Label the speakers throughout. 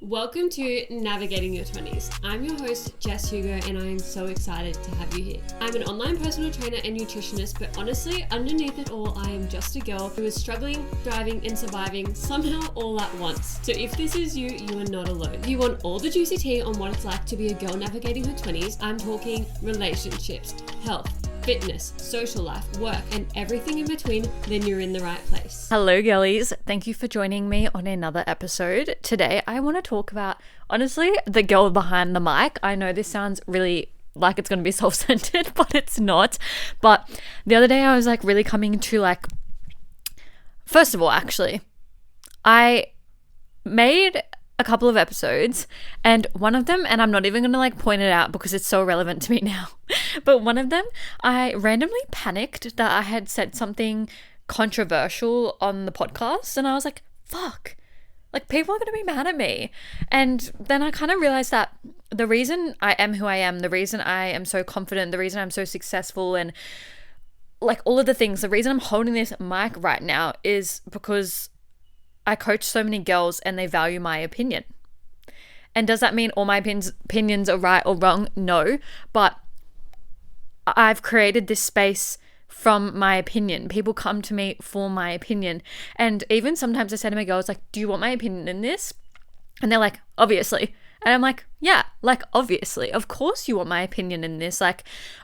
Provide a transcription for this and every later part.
Speaker 1: Welcome to Navigating Your 20s. I'm your host, Jess Hugo, and I am so excited to have you here. I'm an online personal trainer and nutritionist, but honestly, underneath it all, I am just a girl who is struggling, thriving, and surviving somehow all at once. So if this is you, you are not alone. If you want all the juicy tea on what it's like to be a girl navigating her 20s, I'm talking relationships, health, fitness, social life, work, and everything in between, then you're in the right place.
Speaker 2: Hello girlies, thank you for joining me on another episode. Today I want to talk about, honestly, the girl behind the mic. I know this sounds really like it's going to be self-centered, but it's not. But the other day I was really coming to first of all, actually, I made a couple of episodes, and one of them, and I'm not even gonna point it out because it's so relevant to me now, but one of them, I randomly panicked that I had said something controversial on the podcast, and I was like, fuck, people are gonna be mad at me. And then I kind of realized that the reason I am who I am, the reason I am so confident, the reason I'm so successful, and all of the things, the reason I'm holding this mic right now is because I coach so many girls and they value my opinion. And does that mean all my opinions are right or wrong? No, but I've created this space from my opinion. People come to me for my opinion. And even sometimes I say to my girls, do you want my opinion in this? And they're like, obviously. And I'm like, yeah, obviously, of course you want my opinion in this.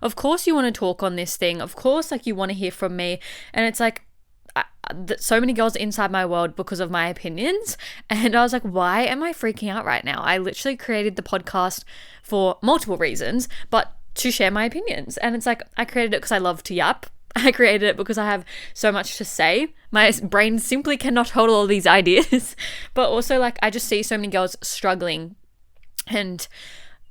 Speaker 2: Of course you want to talk on this thing. Of course, you want to hear from me. And it's so many girls inside my world because of my opinions, and I was like, why am I freaking out right now? I literally created the podcast for multiple reasons, but to share my opinions. And it's I created it because I love to yap. I created it because I have so much to say. My brain simply cannot hold all these ideas. But also I just see so many girls struggling, and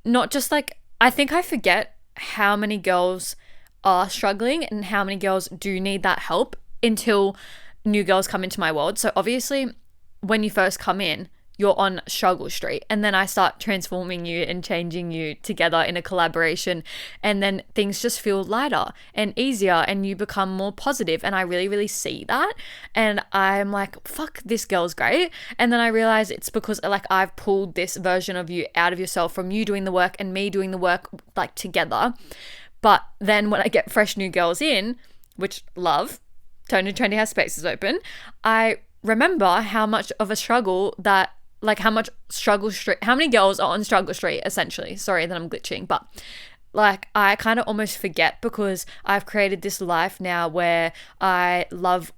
Speaker 2: not just I think I forget how many girls are struggling and how many girls do need that help until new girls come into my world. So obviously when you first come in, you're on struggle street, and then I start transforming you and changing you together in a collaboration, and then things just feel lighter and easier and you become more positive. And I really, really see that, and I'm like, fuck, this girl's great. And then I realize it's because I've pulled this version of you out of yourself from you doing the work and me doing the work together. But then when I get fresh new girls in, which love, Tone and Trendy has spaces open, I remember how much of a struggle that, how many girls are on struggle street, essentially. Sorry that I'm glitching, but I kind of almost forget because I've created this life now where I love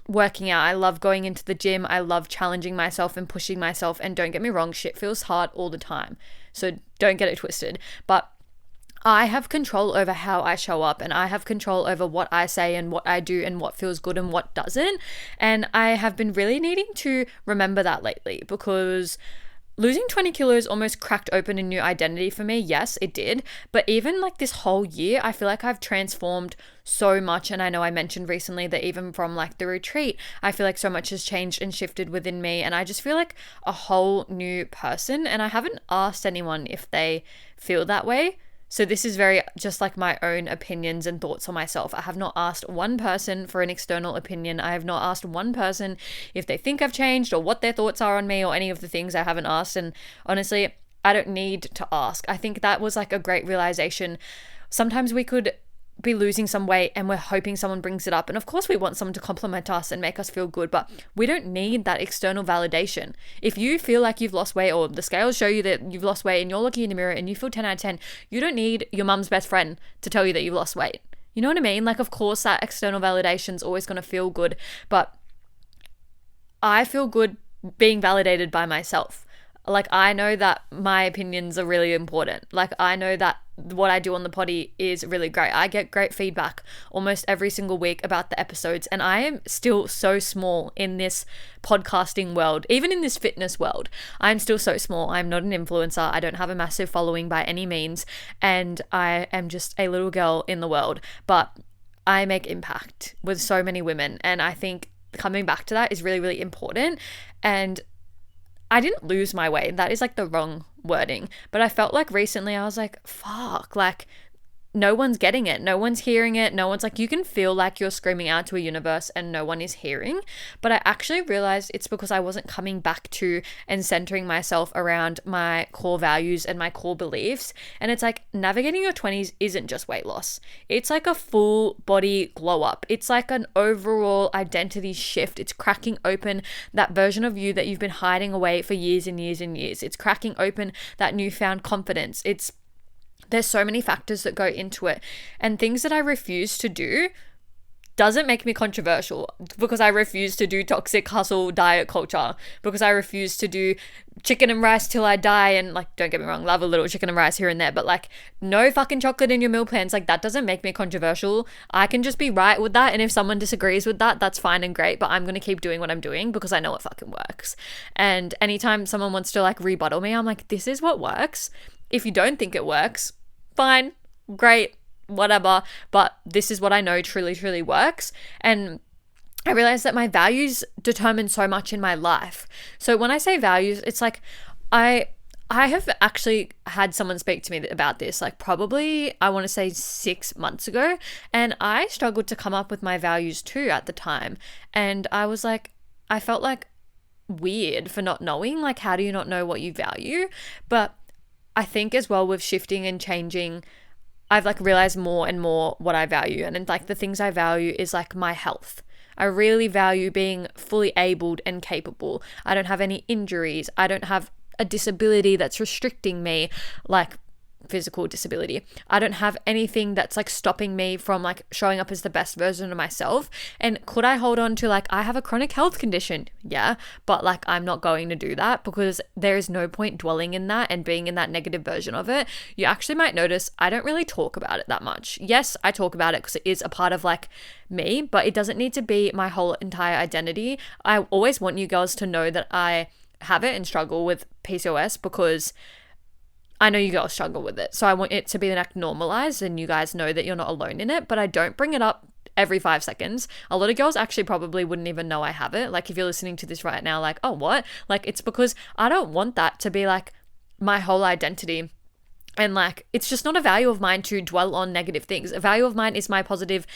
Speaker 2: working out, I love going into the gym, I love challenging myself and pushing myself, and don't get me wrong, shit feels hard all the time, so don't get it twisted, but I have control over how I show up, and I have control over what I say and what I do and what feels good and what doesn't. And I have been really needing to remember that lately, because losing 20 kilos almost cracked open a new identity for me. Yes, it did. But even this whole year, I feel I've transformed so much. And I know I mentioned recently that even from the retreat, I feel so much has changed and shifted within me. And I just feel a whole new person. And I haven't asked anyone if they feel that way. So this is very just my own opinions and thoughts on myself. I have not asked one person for an external opinion. I have not asked one person if they think I've changed or what their thoughts are on me or any of the things. I haven't asked. And honestly, I don't need to ask. I think that was a great realization. Sometimes we could be losing some weight and we're hoping someone brings it up, and of course we want someone to compliment us and make us feel good, but we don't need that external validation. If you feel you've lost weight, or the scales show you that you've lost weight and you're looking in the mirror and you feel 10 out of 10, you don't need your mum's best friend to tell you that you've lost weight. You know what I mean? Of course that external validation is always going to feel good, but I feel good being validated by myself. I know that my opinions are really important. I know that what I do on the potty is really great. I get great feedback almost every single week about the episodes, and I am still so small in this podcasting world, even in this fitness world. I'm still so small. I'm not an influencer. I don't have a massive following by any means, and I am just a little girl in the world, but I make impact with so many women, and I think coming back to that is really, really important. And I didn't lose my weight. That is the wrong wording. But I felt recently I was fuck, no one's getting it. No one's hearing it. No one's like, you can feel like you're screaming out to a universe and no one is hearing. But I actually realized it's because I wasn't coming back to and centering myself around my core values and my core beliefs. And it's like navigating your 20s isn't just weight loss. It's like a full body glow up. It's like an overall identity shift. It's cracking open that version of you that you've been hiding away for years and years and years. It's cracking open that newfound confidence. There's so many factors that go into it, and things that I refuse to do doesn't make me controversial, because I refuse to do toxic hustle diet culture, because I refuse to do chicken and rice till I die. And like, don't get me wrong, love a little chicken and rice here and there, but like, no fucking chocolate in your meal plans. Like, that doesn't make me controversial. I can just be right with that, and if someone disagrees with that, that's fine and great, but I'm gonna keep doing what I'm doing because I know it fucking works. And anytime someone wants to like rebuttal me, I'm like, this is what works. If you don't think it works, fine, great, whatever, but this is what I know truly, truly works. And I realized that my values determine so much in my life. So when I say values, it's like I have actually had someone speak to me about this, like probably, I want to say 6 months ago, and I struggled to come up with my values too at the time. And I was like, I felt like weird for not knowing, like, how do you not know what you value? But I think as well with shifting and changing, I've like realized more and more what I value. And like the things I value is like my health. I really value being fully abled and capable. I don't have any injuries. I don't have a disability that's restricting me, like physical disability. I don't have anything that's like stopping me from like showing up as the best version of myself. And could I hold on to like, I have a chronic health condition? Yeah, but like, I'm not going to do that, because there is no point dwelling in that and being in that negative version of it. You actually might notice I don't really talk about it that much. Yes, I talk about it because it is a part of like me, but it doesn't need to be my whole entire identity. I always want you girls to know that I have it and struggle with PCOS, because I know you girls struggle with it. So I want it to be like normalized and you guys know that you're not alone in it, but I don't bring it up every 5 seconds. A lot of girls actually probably wouldn't even know I have it. Like if you're listening to this right now, like, oh, what? Like, it's because I don't want that to be like my whole identity. And like, it's just not a value of mine to dwell on negative things. A value of mine is my positive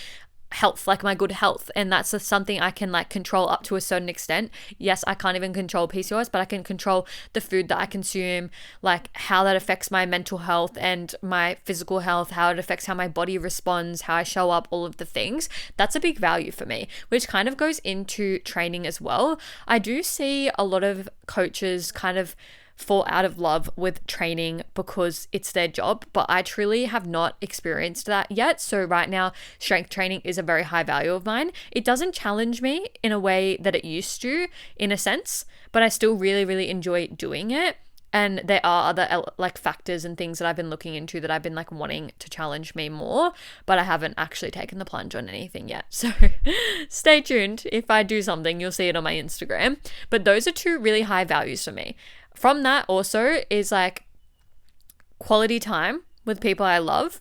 Speaker 2: health, like my good health, and that's something I can like control up to a certain extent. Yes, I can't even control PCOS, but I can control the food that I consume, like how that affects my mental health and my physical health, how it affects how my body responds, how I show up, all of the things. That's a big value for me, which kind of goes into training as well. I do see a lot of coaches kind of fall out of love with training because it's their job, but I truly have not experienced that yet. So right now, strength training is a very high value of mine. It doesn't challenge me in a way that it used to, in a sense, but I still really, really enjoy doing it. And there are other like factors and things that I've been looking into that I've been like wanting to challenge me more, but I haven't actually taken the plunge on anything yet. So stay tuned. If I do something, you'll see it on my Instagram. But those are 2 really high values for me. From that also is like quality time with people I love,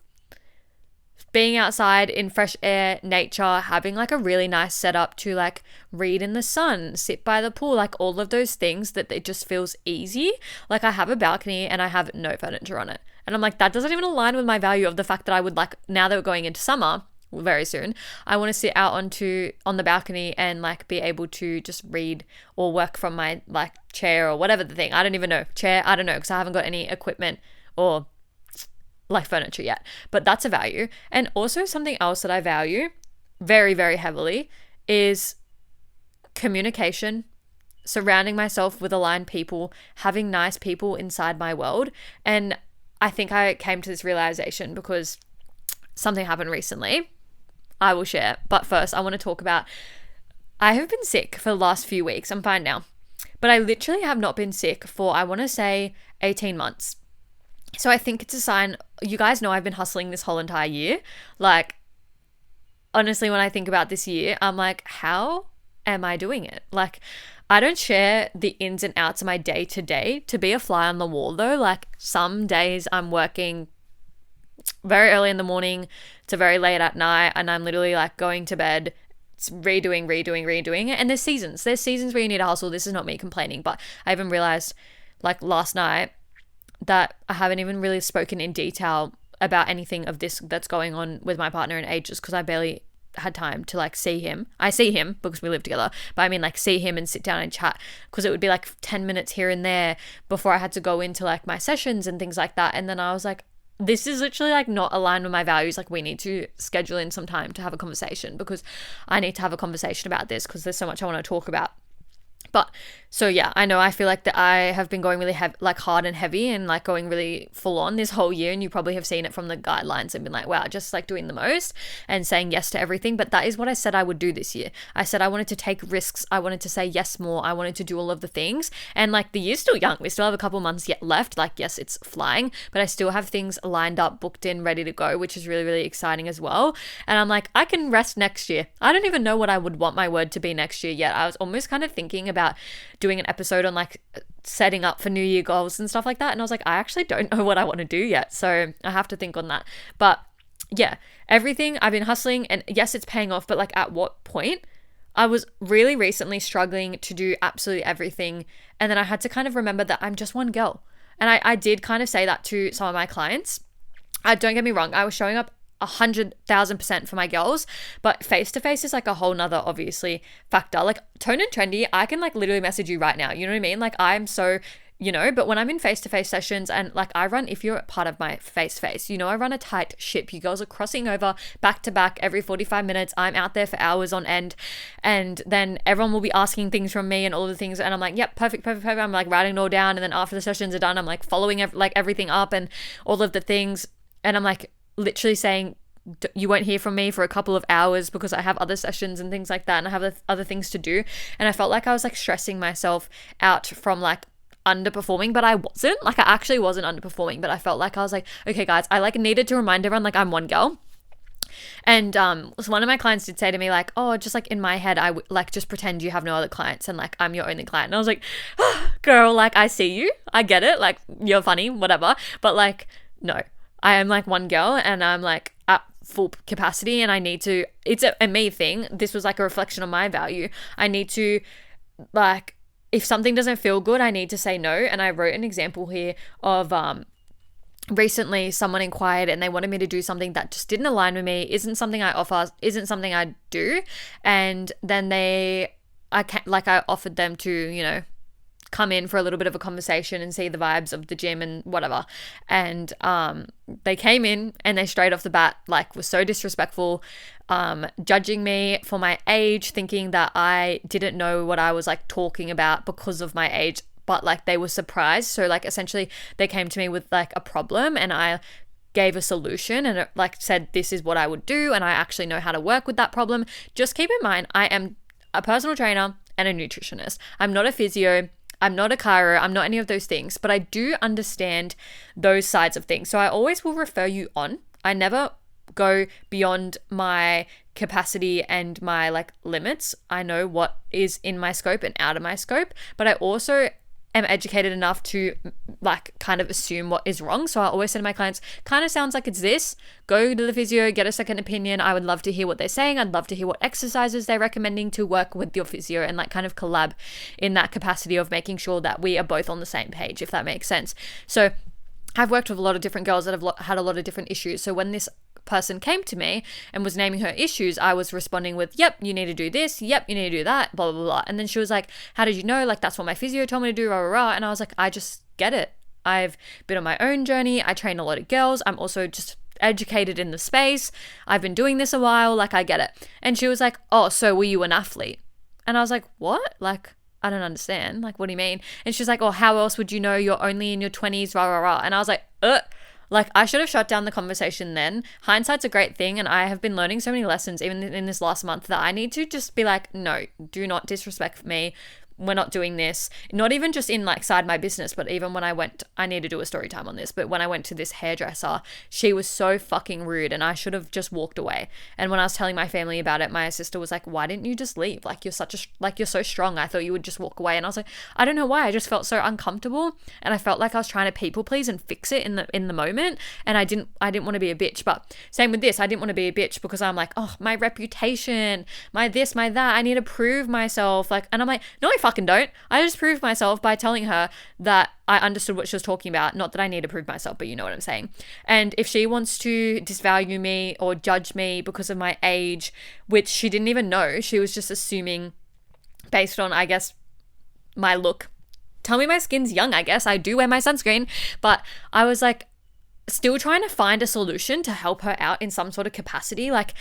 Speaker 2: being outside in fresh air, nature, having like a really nice setup to like read in the sun, sit by the pool, like all of those things that it just feels easy. Like I have a balcony and I have no furniture on it. And I'm like, that doesn't even align with my value of the fact that I would like, now that we're going into summer, very soon, I want to sit out on the balcony and like be able to just read or work from my like chair or whatever the thing. I don't even know. Chair, I don't know, because I haven't got any equipment or like furniture yet. But that's a value. And also something else that I value very, very heavily is communication, surrounding myself with aligned people, having nice people inside my world. And I think I came to this realization because something happened recently. I will share. But first, I want to talk about, I have been sick for the last few weeks. I'm fine now. But I literally have not been sick for, I want to say, 18 months. So I think it's a sign. You guys know I've been hustling this whole entire year. Like, honestly, when I think about this year, I'm like, how am I doing it? Like, I don't share the ins and outs of my day to day to be a fly on the wall though. Like some days I'm working very early in the morning to very late at night, and I'm literally like going to bed, redoing it. And there's seasons where you need to hustle. This is not me complaining, but I even realized like last night that I haven't even really spoken in detail about anything of this that's going on with my partner in ages, because I barely had time to like see him. I see him because we live together, but I mean like see him and sit down and chat, because it would be like 10 minutes here and there before I had to go into like my sessions and things like that. And then I was like, this is literally like not aligned with my values. Like we need to schedule in some time to have a conversation, because I need to have a conversation about this, because there's so much I want to talk about. But so yeah, I know I feel like that I have been going really like hard and heavy and like going really full on this whole year, and you probably have seen it from the guidelines and been like, wow, just like doing the most and saying yes to everything. But that is what I said I would do this year. I said I wanted to take risks. I wanted to say yes more. I wanted to do all of the things. And like the year's still young. We still have a couple months yet left. Like, yes, it's flying, but I still have things lined up, booked in, ready to go, which is really, really exciting as well. And I'm like, I can rest next year. I don't even know what I would want my word to be next year yet. I was almost kind of thinking about doing an episode on like setting up for New Year goals and stuff like that. And I was like, I actually don't know what I want to do yet. So I have to think on that. But yeah, everything I've been hustling, and yes, it's paying off, but like at what point? I was really recently struggling to do absolutely everything. And then I had to kind of remember that I'm just one girl. And I did kind of say that to some of my clients. Don't get me wrong. I was showing up 100,000% for my girls, but face-to-face is like a whole nother obviously factor. Like Tone and Trendy, I can like literally message you right now, you know what I mean? Like I'm so, but when I'm in face-to-face sessions, and like I run, if you're part of my face-to-face, I run a tight ship. You girls are crossing over back to back every 45 minutes. I'm out there for hours on end, and then everyone will be asking things from me and all the things, and I'm like, yep, perfect. I'm like writing it all down, and then after the sessions are done, I'm like following everything up and all of the things, and I'm like literally saying, you won't hear from me for a couple of hours because I have other sessions and things like that, and I have other things to do. And I felt like I was like stressing myself out from like underperforming, but I wasn't. Like I actually wasn't underperforming, but I felt like I was like, okay guys, I like needed to remind everyone like I'm one girl. And so one of my clients did say to me like, oh, just like in my head, like just pretend you have no other clients and like I'm your only client. And I was like, oh, girl, like I see you, I get it, like you're funny, whatever, but like no, I am like one girl, and I'm like at full capacity, and I need to, it's a me thing. This was like a reflection on my value. I need to, like, if something doesn't feel good, I need to say no. And I wrote an example here of recently someone inquired and they wanted me to do something that just didn't align with me, isn't something I offer, isn't something I do. And then I offered them to, come in for a little bit of a conversation and see the vibes of the gym and whatever. And they came in and they straight off the bat like were so disrespectful, judging me for my age, thinking that I didn't know what I was like talking about because of my age, but like they were surprised. So like essentially they came to me with like a problem, and I gave a solution and it like said this is what I would do, and I actually know how to work with that problem. Just keep in mind, I am a personal trainer and a nutritionist. I'm not a physio, I'm not a chiro, I'm not any of those things, but I do understand those sides of things. So I always will refer you on. I never go beyond my capacity and my like limits. I know what is in my scope and out of my scope, but I also am educated enough to like kind of assume what is wrong. So I always say to my clients, kind of sounds like it's this, go to the physio, get a second opinion. I would love to hear what they're saying. I'd love to hear what exercises they're recommending to work with your physio, and like kind of collab in that capacity of making sure that we are both on the same page, if that makes sense. So I've worked with a lot of different girls that have had a lot of different issues. So when this person came to me and was naming her issues, I was responding with, yep, you need to do this, yep, you need to do that, blah, blah, blah. And then she was like, how did you know? Like, that's what my physio told me to do, rah, rah, rah. And I was like, I just get it. I've been on my own journey. I train a lot of girls. I'm also just educated in the space. I've been doing this a while. Like, I get it. And she was like, oh, so were you an athlete? And I was like, what? Like, I don't understand. Like, what do you mean? And she's like, oh, how else would you know you're only in your 20s, rah, rah, rah. And I was like, Like, I should have shut down the conversation then. Hindsight's a great thing, and I have been learning so many lessons, even in this last month, that I need to just be like, no, do not disrespect me. We're not doing this. Not even just in like side my business, but even when I need to do a story time on this, but when I went to this hairdresser, she was so fucking rude, and I should have just walked away. And when I was telling my family about it, my sister was like, why didn't you just leave? Like, you're so strong. I thought you would just walk away. And I was like, I don't know why. I just felt so uncomfortable, and I felt like I was trying to people please and fix it in the moment. And I didn't want to be a bitch. But same with this, I didn't want to be a bitch because I'm like, oh, my reputation, my this, my that, I need to prove myself. Like, and I'm like, no, I fucking fucking don't. I just proved myself by telling her that I understood what she was talking about. Not that I need to prove myself, but you know what I'm saying. And if she wants to disvalue me or judge me because of my age, which she didn't even know, she was just assuming based on, I guess, my look. Tell me my skin's young, I guess. I do wear my sunscreen, but I was like still trying to find a solution to help her out in some sort of capacity, like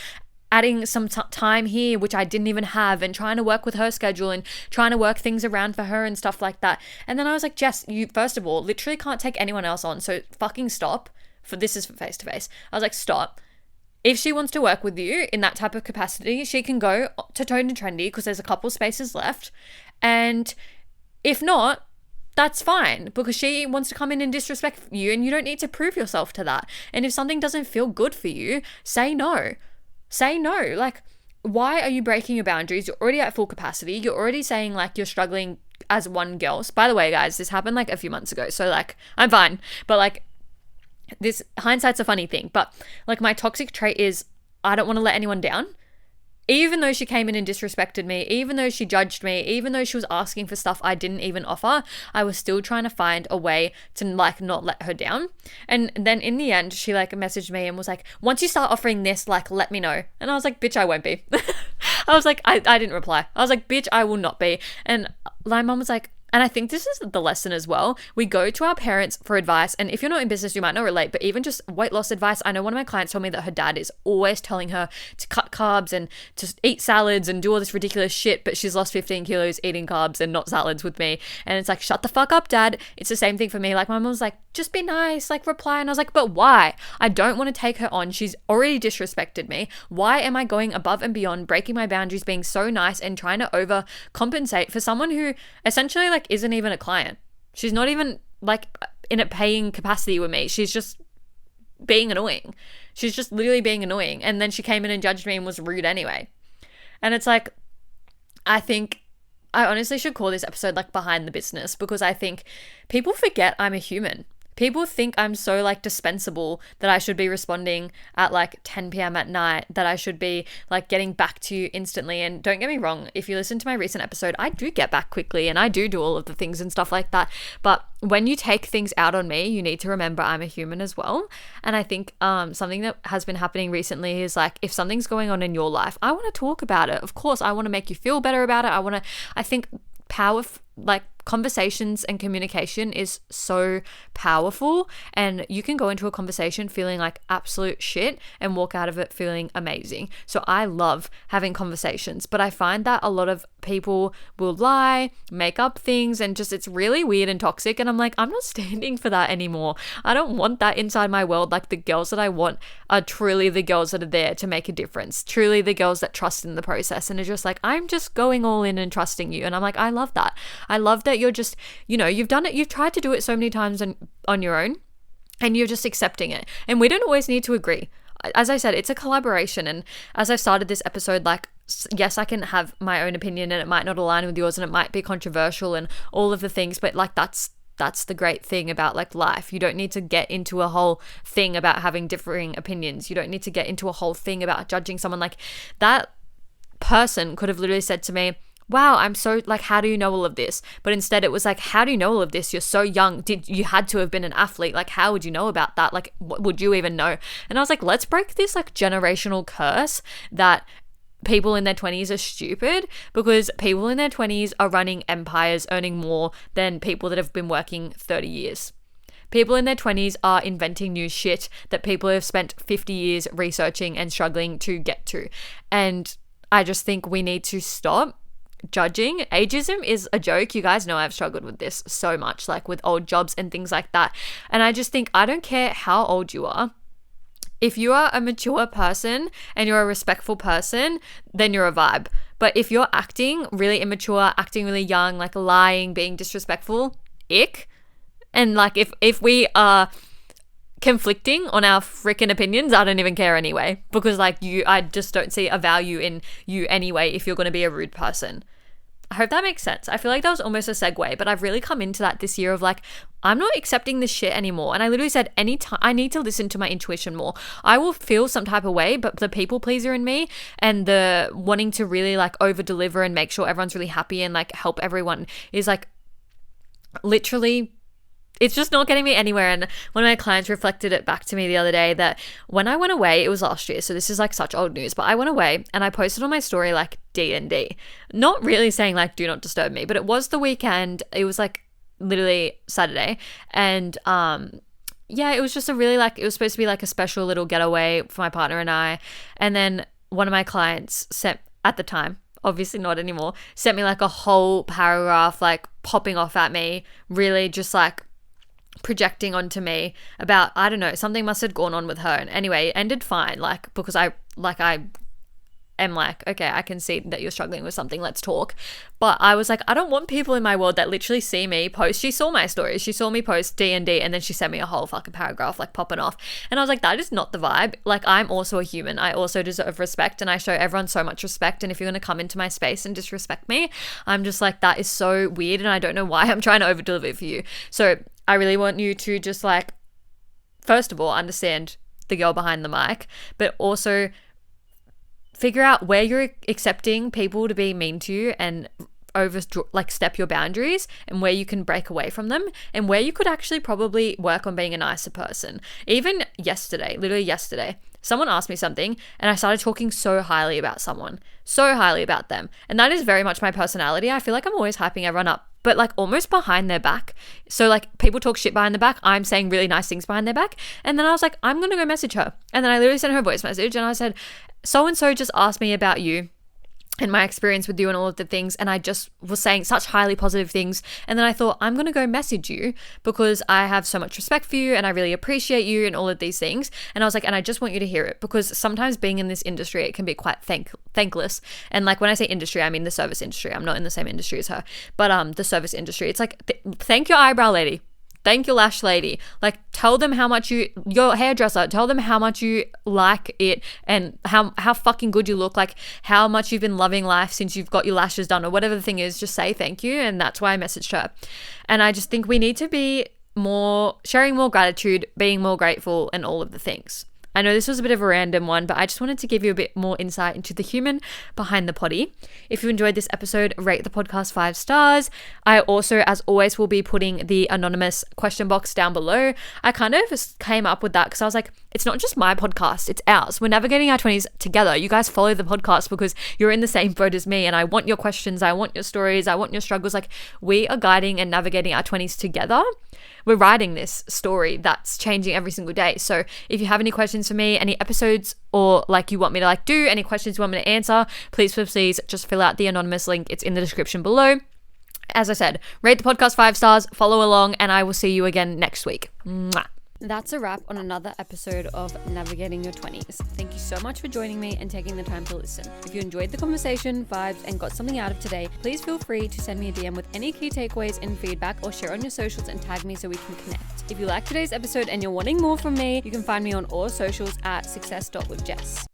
Speaker 2: adding some time here, which I didn't even have, and trying to work with her schedule and trying to work things around for her and stuff like that. And then I was like, Jess, you first of all literally can't take anyone else on, so fucking stop. This is for face to face. I was like, stop. If she wants to work with you in that type of capacity, she can go to Toned and Trendy because there's a couple spaces left. And if not, that's fine, because she wants to come in and disrespect you, and you don't need to prove yourself to that. And if something doesn't feel good for you, say no. Say no. Like, why are you breaking your boundaries? You're already at full capacity. You're already saying like you're struggling as one girl. By the way, guys, this happened like a few months ago, so like I'm fine. But like, this hindsight's a funny thing. But like, my toxic trait is I don't want to let anyone down. Even though she came in and disrespected me, even though she judged me, even though she was asking for stuff I didn't even offer, I was still trying to find a way to like not let her down. And then in the end, she like messaged me and was like, once you start offering this, like, let me know. And I was like, bitch, I won't be. I was like, I didn't reply. I was like, bitch, I will not be. And my mom was like, and I think this is the lesson as well. We go to our parents for advice. And if you're not in business, you might not relate, but even just weight loss advice. I know one of my clients told me that her dad is always telling her to cut carbs and to eat salads and do all this ridiculous shit, but she's lost 15 kilos eating carbs and not salads with me. And it's like, shut the fuck up, dad. It's the same thing for me. Like, my mom was like, just be nice, like reply. And I was like, but why? I don't want to take her on. She's already disrespected me. Why am I going above and beyond, breaking my boundaries, being so nice and trying to overcompensate for someone who essentially like isn't even a client? She's not even like in a paying capacity with me. She's just being annoying. She's just literally being annoying. And then she came in and judged me and was rude anyway. And it's like, I think I honestly should call this episode like Behind the Business, because I think people forget I'm a human. People think I'm so like dispensable that I should be responding at like 10 p.m. at night, that I should be like getting back to you instantly. And don't get me wrong, if you listen to my recent episode, I do get back quickly and I do all of the things and stuff like that. But when you take things out on me, you need to remember I'm a human as well. And I think something that has been happening recently is like, if something's going on in your life, I want to talk about it. Of course, I want to make you feel better about it. I think like conversations and communication is so powerful, and you can go into a conversation feeling like absolute shit and walk out of it feeling amazing. So I love having conversations, but I find that a lot of people will lie, make up things, and just, it's really weird and toxic. And I'm like, I'm not standing for that anymore. I don't want that inside my world. Like, the girls that I want are truly the girls that are there to make a difference, truly the girls that trust in the process and are just like, I'm just going all in and trusting you. And I'm like, I love that. I love that you're just, you know, you've done it, you've tried to do it so many times on your own, and you're just accepting it. And we don't always need to agree. As I said, it's a collaboration. And as I've started this episode, like, yes, I can have my own opinion and it might not align with yours and it might be controversial and all of the things, but like, that's the great thing about like life. You don't need to get into a whole thing about having differing opinions. You don't need to get into a whole thing about judging someone. Like, that person could have literally said to me, wow, I'm so like, how do you know all of this? But instead it was like, how do you know all of this? You're so young. You had to have been an athlete. Like, how would you know about that? Like, what would you even know? And I was like, let's break this like generational curse that people in their 20s are stupid, because people in their 20s are running empires, earning more than people that have been working 30 years. People in their 20s are inventing new shit that people have spent 50 years researching and struggling to get to. And I just think we need to stop judging. Ageism is a joke. You guys know I've struggled with this so much, like with old jobs and things like that. And I just think, I don't care how old you are. If you are a mature person and you're a respectful person, then you're a vibe. But if you're acting really immature, acting really young, like lying, being disrespectful, ick. And like, if we are conflicting on our freaking opinions, I don't even care anyway, because like I just don't see a value in you anyway if you're going to be a rude person. I hope that makes sense. I feel like that was almost a segue, but I've really come into that this year of like, I'm not accepting this shit anymore. And I literally said, anytime I need to listen to my intuition more. I will feel some type of way, but the people pleaser in me and the wanting to really like over deliver and make sure everyone's really happy and like help everyone is like literally, it's just not getting me anywhere. And one of my clients reflected it back to me the other day that when I went away, it was last year, so this is like such old news, but I went away and I posted on my story like D&D, not really saying like do not disturb me, but it was the weekend. It was like literally Saturday, and yeah, it was just a really like, it was supposed to be like a special little getaway for my partner and I. And then one of my clients sent, at the time, obviously not anymore, sent me like a whole paragraph like popping off at me, really just like projecting onto me about, I don't know, something must have gone on with her. And anyway, it ended fine, like, because I am like, okay, I can see that you're struggling with something, let's talk. But I was like, I don't want people in my world that literally see me post. She saw my stories, she saw me post D&D, and then she sent me a whole fucking paragraph like popping off, and I was like, that is not the vibe. Like, I'm also a human, I also deserve respect, and I show everyone so much respect, and if you're going to come into my space and disrespect me, I'm just like, that is so weird, and I don't know why I'm trying to over deliver it for you. So I really want you to just like, first of all, understand the girl behind the mic, but also figure out where you're accepting people to be mean to you and step your boundaries, and where you can break away from them, and where you could actually probably work on being a nicer person. Even yesterday, literally yesterday, someone asked me something and I started talking so highly about someone, so highly about them. And that is very much my personality. I feel like I'm always hyping everyone up, but like almost behind their back. So like people talk shit behind their back, I'm saying really nice things behind their back. And then I was like, I'm going to go message her. And then I literally sent her a voice message and I said, so-and-so just asked me about you and my experience with you and all of the things, and I just was saying such highly positive things. And then I thought, I'm going to go message you because I have so much respect for you and I really appreciate you and all of these things. And I was like, and I just want you to hear it, because sometimes being in this industry, it can be quite thankless. And like when I say industry, I mean the service industry. I'm not in the same industry as her, but the service industry, it's like, thank your eyebrow lady. Thank your lash lady. Like, tell them how much your hairdresser, tell them how much you like it and how fucking good you look, like how much you've been loving life since you've got your lashes done or whatever the thing is. Just say thank you. And that's why I messaged her. And I just think we need to be more, sharing more gratitude, being more grateful, and all of the things. I know this was a bit of a random one, but I just wanted to give you a bit more insight into the human behind the potty. If you enjoyed this episode, rate the podcast 5 stars. I also, as always, will be putting the anonymous question box down below. I kind of came up with that because I was like, it's not just my podcast, it's ours. We're navigating our 20s together. You guys follow the podcast because you're in the same boat as me, and I want your questions, I want your stories, I want your struggles. Like, we are guiding and navigating our 20s together. We're writing this story that's changing every single day. So if you have any questions for me, any episodes, or like you want me to like do, any questions you want me to answer, please just fill out the anonymous link. It's in the description below. As I said, rate the podcast 5 stars, follow along, and I will see you again next week. Mwah. That's a wrap on another episode of Navigating Your 20s. Thank you so much for joining me and taking the time to listen. If you enjoyed the conversation, vibes, and got something out of today, please feel free to send me a DM with any key takeaways and feedback, or share on your socials and tag me so we can connect. If you liked today's episode and you're wanting more from me, you can find me on all socials at success.withjess.